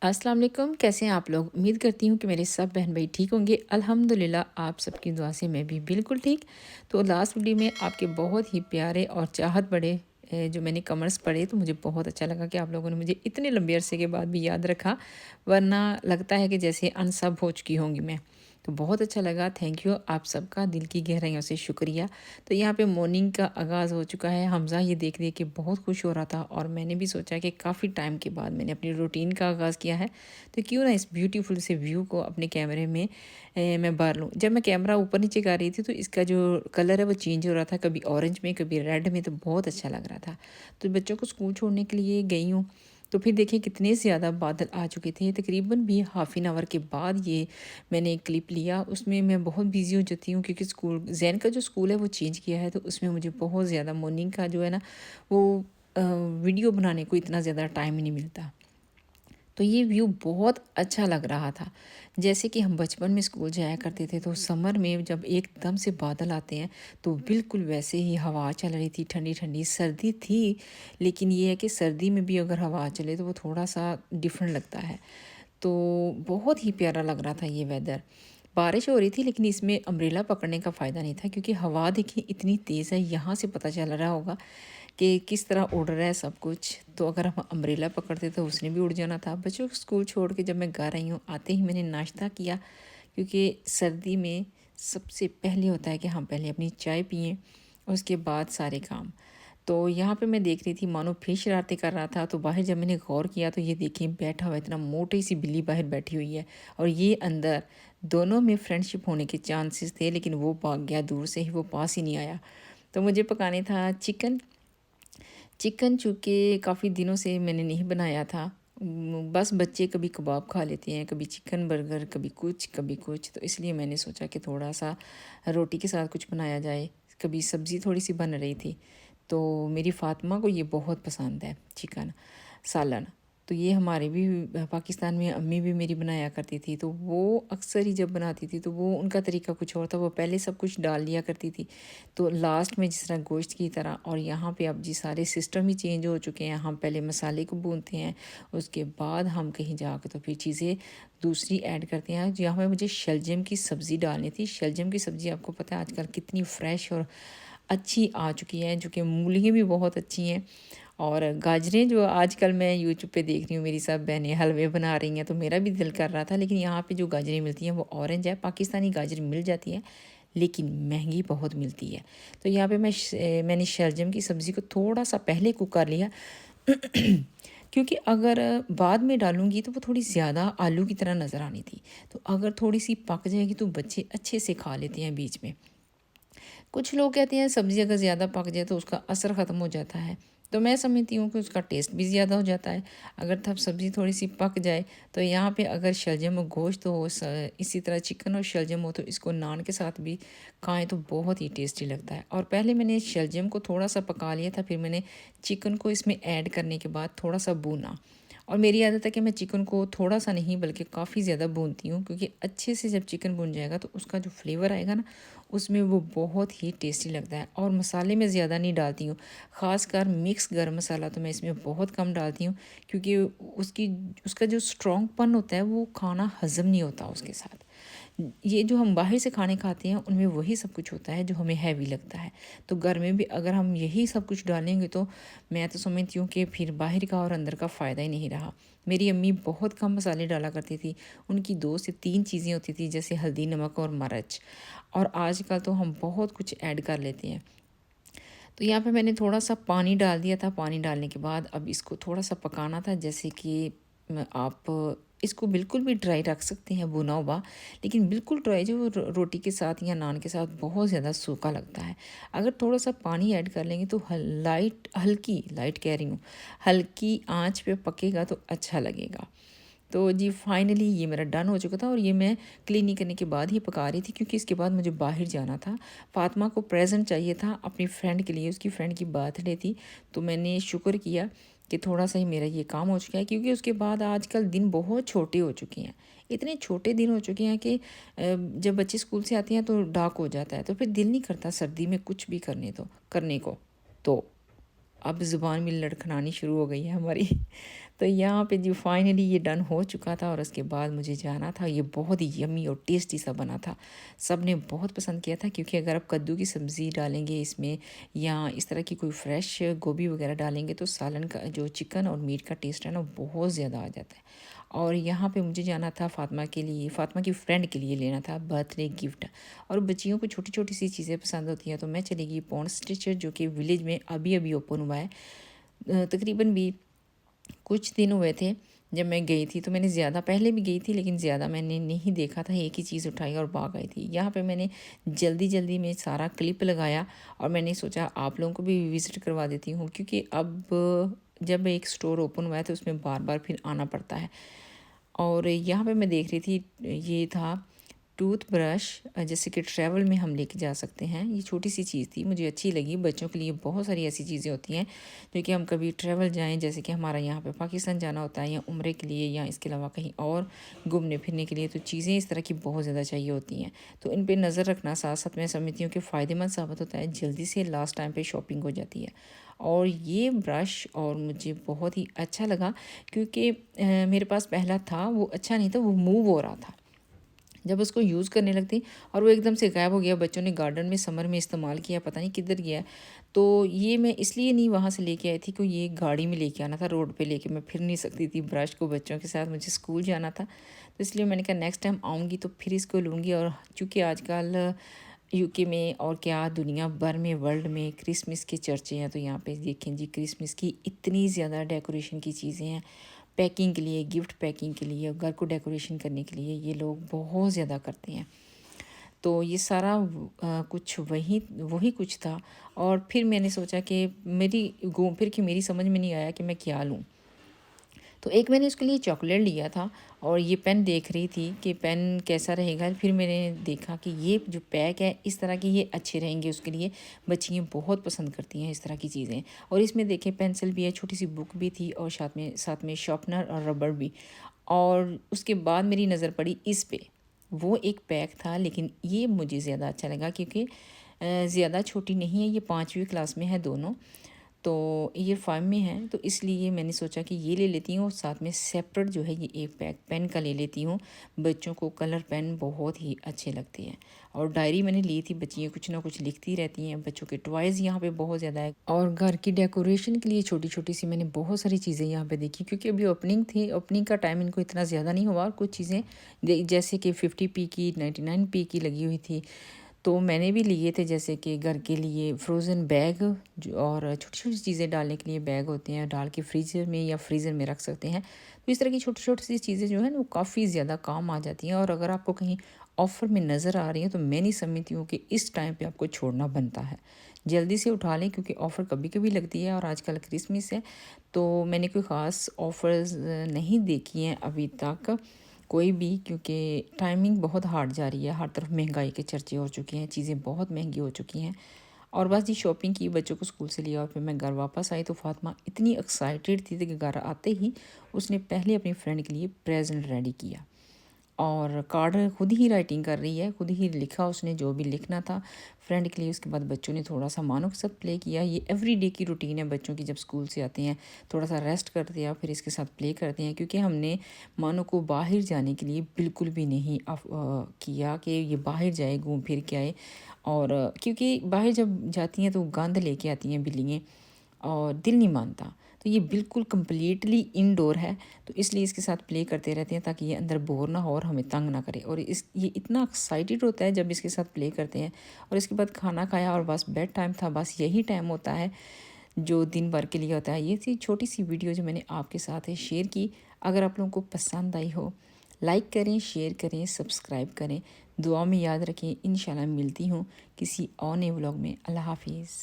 अस्सलाम वालेकुम। कैसे हैं आप लोग? उम्मीद करती हूँ कि मेरे सब बहन भाई ठीक होंगे। अल्हम्दुलिल्लाह आप सबकी दुआ से मैं भी बिल्कुल ठीक। तो लास्ट वीडियो में आपके बहुत ही प्यारे और चाहत बड़े जो मैंने कमेंट्स पढ़े तो मुझे बहुत अच्छा लगा कि आप लोगों ने मुझे इतने लंबे अरसे के बाद भी याद रखा, वरना लगता है कि जैसे अनसब हो चुकी होंगी मैं। तो बहुत अच्छा लगा, थैंक यू आप सबका दिल की गहराइयों से शुक्रिया। तो यहाँ पे मॉर्निंग का आगाज़ हो चुका है। हमज़ा ये देख देख के बहुत खुश हो रहा था और मैंने भी सोचा कि काफ़ी टाइम के बाद मैंने अपनी रूटीन का आगाज़ किया है, तो क्यों ना इस ब्यूटीफुल से व्यू को अपने कैमरे में मैं बार लूँ। जब मैं कैमरा ऊपर नीचे कर रही थी तो इसका जो कलर है वो चेंज हो रहा था, कभी ऑरेंज में कभी रेड में, तो बहुत अच्छा लग रहा था। तो बच्चों को स्कूल छोड़ने के लिए गई हूँ, तो फिर देखिए कितने ज़्यादा बादल आ चुके थे। तकरीबन भी हाफ़ एन आवर के बाद ये मैंने एक क्लिप लिया। उसमें मैं बहुत बिज़ी हो जाती हूँ क्योंकि स्कूल ज़ैन का जो स्कूल है वो चेंज किया है, तो उसमें मुझे बहुत ज़्यादा मॉर्निंग का जो है ना वो वीडियो बनाने को इतना ज़्यादा टाइम ही नहीं मिलता। तो ये व्यू बहुत अच्छा लग रहा था। जैसे कि हम बचपन में स्कूल जाया करते थे तो समर में जब एकदम से बादल आते हैं तो बिल्कुल वैसे ही हवा चल रही थी, ठंडी ठंडी सर्दी थी, लेकिन ये है कि सर्दी में भी अगर हवा चले तो वो थोड़ा सा डिफरेंट लगता है। तो बहुत ही प्यारा लग रहा था ये वेदर। बारिश हो रही थी लेकिन इसमें अम्ब्रेला पकड़ने का फ़ायदा नहीं था क्योंकि हवा देखिए इतनी तेज़ है, यहाँ से पता चल रहा होगा कि किस तरह उड़ रहा है सब कुछ। तो अगर हम अम्ब्रेला पकड़ते तो उसने भी उड़ जाना था। बच्चों को स्कूल छोड़ के जब मैं घर आई हूँ, आते ही मैंने नाश्ता किया क्योंकि सर्दी में सबसे पहले होता है कि हम पहले अपनी चाय पिएँ, उसके बाद सारे काम। तो यहाँ पे मैं देख रही थी मानो फिर शरारतें कर रहा था, तो बाहर जब मैंने गौर किया तो ये देखिए बैठा हुआ इतना मोटी सी बिल्ली बाहर बैठी हुई है और ये अंदर। दोनों में फ्रेंडशिप होने के चांसेस थे लेकिन वो भाग गया, दूर से ही वो पास ही नहीं आया। तो मुझे पकाने था चिकन। चिकन चूँकि काफ़ी दिनों से मैंने नहीं बनाया था। बस बच्चे कभी कबाब खा लेते हैं, कभी चिकन बर्गर, कभी कुछ कभी कुछ, तो इसलिए मैंने सोचा कि थोड़ा सा रोटी के साथ कुछ बनाया जाए। कभी सब्ज़ी थोड़ी सी बन रही थी, तो मेरी फ़ातिमा को ये बहुत पसंद है चिकन सालन। तो ये हमारे भी पाकिस्तान में अम्मी भी मेरी बनाया करती थी, तो वो अक्सर ही जब बनाती थी तो वो उनका तरीका कुछ और था। वो पहले सब कुछ डाल लिया करती थी, तो लास्ट में जिस तरह गोश्त की तरह। और यहाँ पे अब जी सारे सिस्टम ही चेंज हो चुके हैं। हम पहले मसाले को भूनते हैं, उसके बाद हम कहीं जाकर तो फिर चीज़ें दूसरी ऐड करते हैं। यहाँ पे मुझे शलजम की सब्ज़ी डालनी थी। शलजम की सब्ज़ी आपको पता है आजकल कितनी फ़्रेश और अच्छी आ चुकी है, जो कि मूलियाँ भी बहुत अच्छी हैं। और गाजरें जो आजकल मैं यूट्यूब पे देख रही हूँ, मेरी सब बहनें हलवे बना रही हैं, तो मेरा भी दिल कर रहा था। लेकिन यहाँ पे जो गाजरें मिलती हैं वो ऑरेंज है। पाकिस्तानी गाजर मिल जाती है लेकिन महंगी बहुत मिलती है। तो यहाँ पे मैंने शलजम की सब्ज़ी को थोड़ा सा पहले कुक कर लिया क्योंकि अगर बाद में डालूंगी तो वो थोड़ी ज़्यादा आलू की तरह नज़र आनी थी। तो अगर थोड़ी सी पक जाएगी तो बच्चे अच्छे से खा लेते हैं बीच में। कुछ लोग कहते हैं सब्ज़ी अगर ज़्यादा पक जाए तो उसका असर ख़त्म हो जाता है, तो मैं समझती हूँ कि उसका टेस्ट भी ज़्यादा हो जाता है। अगर तब सब्ज़ी थोड़ी सी पक जाए तो यहाँ पे अगर शलजम और गोश्त हो, इसी तरह चिकन और शलजम हो, तो इसको नान के साथ भी खाएं तो बहुत ही टेस्टी लगता है। और पहले मैंने शलजम को थोड़ा सा पका लिया था, फिर मैंने चिकन को इसमें ऐड करने के बाद थोड़ा सा भूना। और मेरी आदत है कि मैं चिकन को थोड़ा सा नहीं बल्कि काफ़ी ज़्यादा भूनती हूँ, क्योंकि अच्छे से जब चिकन भुन जाएगा तो उसका जो फ्लेवर आएगा ना उसमें वो बहुत ही टेस्टी लगता है। और मसाले मैं ज़्यादा नहीं डालती हूँ, ख़ासकर मिक्स गरम मसाला तो मैं इसमें बहुत कम डालती हूँ, क्योंकि उसकी उसका जो स्ट्रॉन्गपन होता है वो खाना हज़म नहीं होता उसके साथ। ये जो हम बाहर से खाने खाते हैं उनमें वही सब कुछ होता है जो हमें हैवी लगता है। तो घर में भी अगर हम यही सब कुछ डालेंगे तो मैं तो समझती हूँ कि फिर बाहर का और अंदर का फ़ायदा ही नहीं रहा। मेरी अम्मी बहुत कम मसाले डाला करती थी, उनकी 2 से 3 चीज़ें होती थी, जैसे हल्दी, नमक और मिर्च। और आजकल तो हम बहुत कुछ ऐड कर लेते हैं। तो यहाँ पे मैंने थोड़ा सा पानी डाल दिया था। पानी डालने के बाद अब इसको थोड़ा सा पकाना था, जैसे कि आप इसको बिल्कुल भी ड्राई रख सकते हैं भुना हुआ, लेकिन बिल्कुल ड्राई जो रोटी के साथ या नान के साथ बहुत ज़्यादा सूखा लगता है। अगर थोड़ा सा पानी ऐड कर लेंगे तो हल्की लाइट कह रही हूँ, हल्की आंच पे पकेगा तो अच्छा लगेगा। तो जी फाइनली ये मेरा डन हो चुका था और ये मैं क्लीनिंग करने के बाद ही पका रही थी, क्योंकि इसके बाद मुझे बाहर जाना था। फातिमा को प्रेजेंट चाहिए था अपनी फ्रेंड के लिए, उसकी फ्रेंड की बर्थडे थी। तो मैंने शुक्र किया कि थोड़ा सा ही मेरा ये काम हो चुका है, क्योंकि उसके बाद आजकल दिन बहुत छोटे हो चुके हैं। इतने छोटे दिन हो चुके हैं कि जब बच्चे स्कूल से आते हैं तो डार्क हो जाता है, तो फिर दिल नहीं करता सर्दी में कुछ भी करने को। तो अब ज़ुबान में लड़खड़ानी शुरू हो गई है हमारी तो यहाँ पे जी फाइनली ये डन हो चुका था और उसके बाद मुझे जाना था। ये बहुत ही यम्मी और टेस्टी सा बना था। सब ने बहुत पसंद किया था क्योंकि अगर आप कद्दू की सब्ज़ी डालेंगे इसमें या इस तरह की कोई फ्रेश गोभी वगैरह डालेंगे तो सालन का जो चिकन और मीट का टेस्ट है ना बहुत ज़्यादा आ जाता है। और यहाँ पे मुझे जाना था फ़ातिमा के लिए, फ़ातिमा की फ्रेंड के लिए लेना था बर्थडे गिफ्ट। और बच्चियों को छोटी-छोटी सी चीज़ें पसंद होती हैं, तो मैं चली गई पॉन्ड स्टिचर जो कि विलेज में अभी-अभी ओपन हुआ है। तकरीबन भी कुछ दिन हुए थे जब मैं गई थी, तो मैंने ज़्यादा पहले भी गई थी लेकिन ज़्यादा मैंने नहीं देखा था, एक ही चीज़ उठाई और भाग आई थी। यहाँ पे मैंने जल्दी-जल्दी में सारा क्लिप लगाया और मैंने सोचा आप लोगों को भी विज़िट करवा देती हूँ क्योंकि अब जब एक स्टोर ओपन हुआ है तो उसमें बार-बार फिर आना पड़ता है। और यहाँ पे मैं देख रही थी ये था टूथब्रश, जैसे कि ट्रैवल में हम लेके जा सकते हैं। ये छोटी सी चीज़ थी, मुझे अच्छी लगी। बच्चों के लिए बहुत सारी ऐसी चीज़ें होती हैं जो कि हम कभी ट्रैवल जाएं, जैसे कि हमारा यहाँ पे पाकिस्तान जाना होता है या उम्रे के लिए या इसके अलावा कहीं और घूमने फिरने के लिए, तो चीज़ें इस तरह की बहुत ज़्यादा चाहिए होती हैं। तो इन पे नज़र रखना साथ साथ मैं समझती हूँ कि फ़ायदेमंद साबित होता है, जल्दी से लास्ट टाइम पे शॉपिंग हो जाती है। और ये ब्रश और मुझे बहुत ही अच्छा लगा क्योंकि मेरे पास पहला था वो अच्छा नहीं था, वो मूव हो रहा था जब उसको यूज़ करने लगती और वो एकदम से गायब हो गया। बच्चों ने गार्डन में समर में इस्तेमाल किया, पता नहीं किधर गया। तो ये मैं इसलिए नहीं वहाँ से लेके आई थी कि ये गाड़ी में लेके आना था, रोड पे लेके मैं फिर नहीं सकती थी ब्रश को बच्चों के साथ, मुझे स्कूल जाना था। तो इसलिए मैंने कहा नेक्स्ट टाइम आऊँगी तो फिर इसको लूँगी। और चूँकि आजकल यूके में और क्या दुनिया भर में वर्ल्ड में क्रिसमस के चर्चे हैं, तो यहाँ पे देखें जी क्रिसमस की इतनी ज़्यादा डेकोरेशन की चीज़ें हैं। पैकिंग के लिए, गिफ्ट पैकिंग के लिए, घर को डेकोरेशन करने के लिए ये लोग बहुत ज़्यादा करते हैं। तो ये सारा कुछ वही वही कुछ था। और फिर मैंने सोचा कि मेरी घूम फिर के मेरी समझ में नहीं आया कि मैं क्या लूँ। तो एक मैंने उसके लिए चॉकलेट लिया था और ये पेन देख रही थी कि पेन कैसा रहेगा। फिर मैंने देखा कि ये जो पैक है इस तरह के ये अच्छे रहेंगे उसके लिए। बच्चियाँ बहुत पसंद करती हैं इस तरह की चीज़ें। और इसमें देखें पेंसिल भी है, छोटी सी बुक भी थी और साथ में शार्पनर और रबड़ भी। और उसके बाद मेरी नज़र पड़ी इस पे। वो एक पैक था लेकिन ये मुझे ज़्यादा अच्छा लगा क्योंकि ज़्यादा छोटी नहीं है, ये 5वीं क्लास में है दोनों। तो ईयर 5 में है, तो इसलिए मैंने सोचा कि ये ले लेती हूँ और साथ में सेपरेट जो है ये एक पैक पेन का ले लेती हूँ। बच्चों को कलर पेन बहुत ही अच्छे लगते हैं। और डायरी मैंने ली थी, बच्चियाँ कुछ ना कुछ लिखती रहती हैं। बच्चों के टॉयज़ यहाँ पे बहुत ज़्यादा है और घर की डेकोरेशन के लिए छोटी-छोटी सी मैंने बहुत सारी चीज़ें यहाँ पे देखी क्योंकि अभी ओपनिंग थी। ओपनिंग का टाइम इनको इतना ज़्यादा नहीं हुआ और कुछ चीज़ें जैसे कि 50p की 99p की लगी हुई थी। तो मैंने भी लिए थे, जैसे कि घर के लिए फ्रोज़न बैग और छोटी-छोटी चीज़ें डालने के लिए बैग होते हैं, डाल के फ्रीज़र में या फ्रीज़र में रख सकते हैं। तो इस तरह की छोटी-छोटी सी चीज़ें जो है ना वो काफ़ी ज़्यादा काम आ जाती हैं। और अगर आपको कहीं ऑफ़र में नज़र आ रही हैं तो मैं नहीं समझती हूँ कि इस टाइम पे आपको छोड़ना बनता है। जल्दी से उठा लें क्योंकि ऑफ़र कभी-कभी लगती है और आजकल क्रिसमस है, तो मैंने कोई ख़ास ऑफ़र्स नहीं देखी हैं अभी तक कोई भी, क्योंकि टाइमिंग बहुत हार्ड जा रही है। हर तरफ महंगाई के चर्चे हो चुके हैं, चीज़ें बहुत महंगी हो चुकी हैं। और बस जी शॉपिंग की, बच्चों को स्कूल से लिया और फिर मैं घर वापस आई तो फ़ातिमा इतनी एक्साइटेड थी कि घर आते ही उसने पहले अपनी फ्रेंड के लिए प्रेजेंट रेडी किया और कार्ड खुद ही राइटिंग कर रही है, खुद ही लिखा उसने जो भी लिखना था फ्रेंड के लिए। उसके बाद बच्चों ने थोड़ा सा मानो के साथ प्ले किया। ये एवरीडे की रूटीन है बच्चों की, जब स्कूल से आते हैं थोड़ा सा रेस्ट करते हैं फिर इसके साथ प्ले करते हैं, क्योंकि हमने मानो को बाहर जाने के लिए बिल्कुल भी नहीं किया कि ये बाहर जाए घूम फिर के आए। और क्योंकि बाहर जब जाती हैं तो गंद लेके आती हैं बिल्लियाँ और दिल नहीं मानता। तो ये बिल्कुल कंप्लीटली इनडोर है, तो इसलिए इसके साथ प्ले करते रहते हैं ताकि ये अंदर बोर ना हो और हमें तंग ना करे। और ये इतना एक्साइटेड होता है जब इसके साथ प्ले करते हैं। और इसके बाद खाना खाया और बस बेड टाइम था, बस यही टाइम होता है जो दिन भर के लिए होता है। ये थी छोटी सी वीडियो जो मैंने आपके साथ है शेयर की। अगर आप लोगों को पसंद आई हो लाइक करें, शेयर करें, सब्सक्राइब करें, दुआ में याद रखें। इंशाल्लाह मिलती हूँ किसी और नए व्लॉग में। अल्लाह हाफिज़।